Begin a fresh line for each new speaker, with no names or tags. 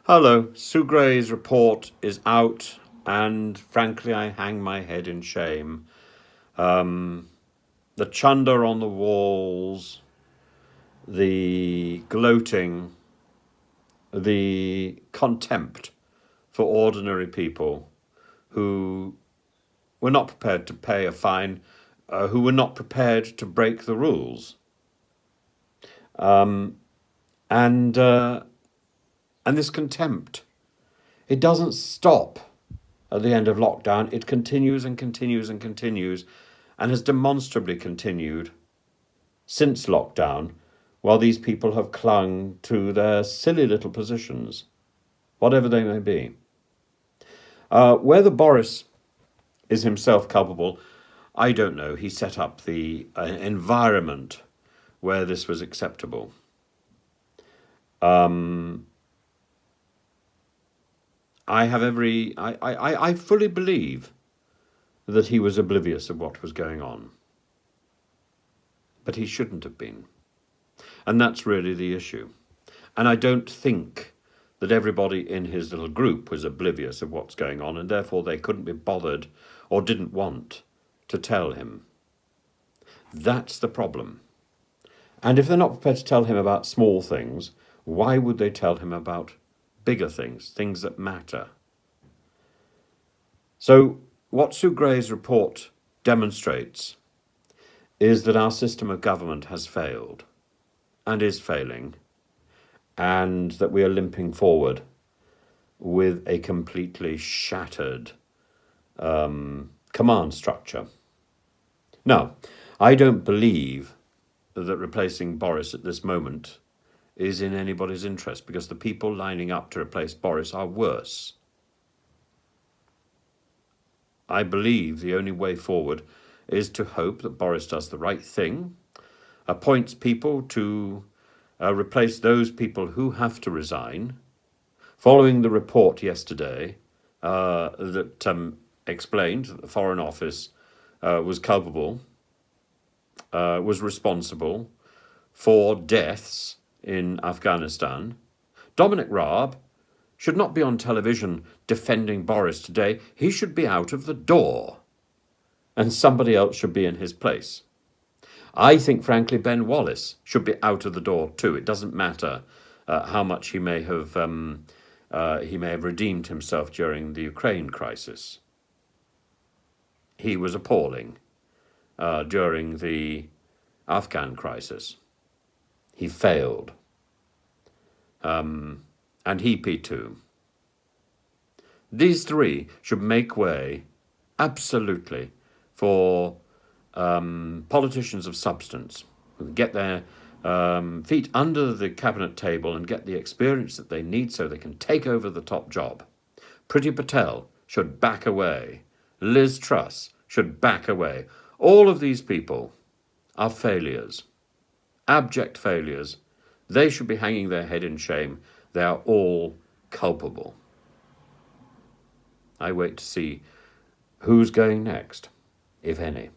Hello, Sue Gray's report is out, and frankly, I hang my head in shame. The chunder on the walls, the gloating, the contempt for ordinary people who were not prepared to pay a fine, who were not prepared to break the rules. And this contempt, it doesn't stop at the end of lockdown. It continues and continues and continues, and has demonstrably continued since lockdown, while these people have clung to their silly little positions, whatever they may be. Whether Boris is himself culpable, I don't know. He set up the environment where this was acceptable. I fully believe that he was oblivious of what was going on. But he shouldn't have been. And that's really the issue. And I don't think that everybody in his little group was oblivious of what's going on, and therefore they couldn't be bothered or didn't want to tell him. That's the problem. And if they're not prepared to tell him about small things, why would they tell him about bigger things, things that matter? So what Sue Gray's report demonstrates is that our system of government has failed and is failing, and that we are limping forward with a completely shattered command structure. Now, I don't believe that replacing Boris at this moment is in anybody's interest, because the people lining up to replace Boris are worse. I believe the only way forward is to hope that Boris does the right thing, appoints people to replace those people who have to resign, following the report yesterday that explained that the Foreign Office was culpable, was responsible for deaths in Afghanistan. Dominic Raab should not be on television defending Boris today. He should be out of the door, and somebody else should be in his place. I think, frankly, Ben Wallace should be out of the door too. It doesn't matter how much he may have redeemed himself during the Ukraine crisis. He was appalling during the Afghan crisis. He failed. And he too. These three should make way, absolutely, for politicians of substance who get their feet under the cabinet table and get the experience that they need so they can take over the top job. Priti Patel should back away. Liz Truss should back away. All of these people are failures, abject failures. They should be hanging their head in shame. They are all culpable. I wait to see who's going next, if any.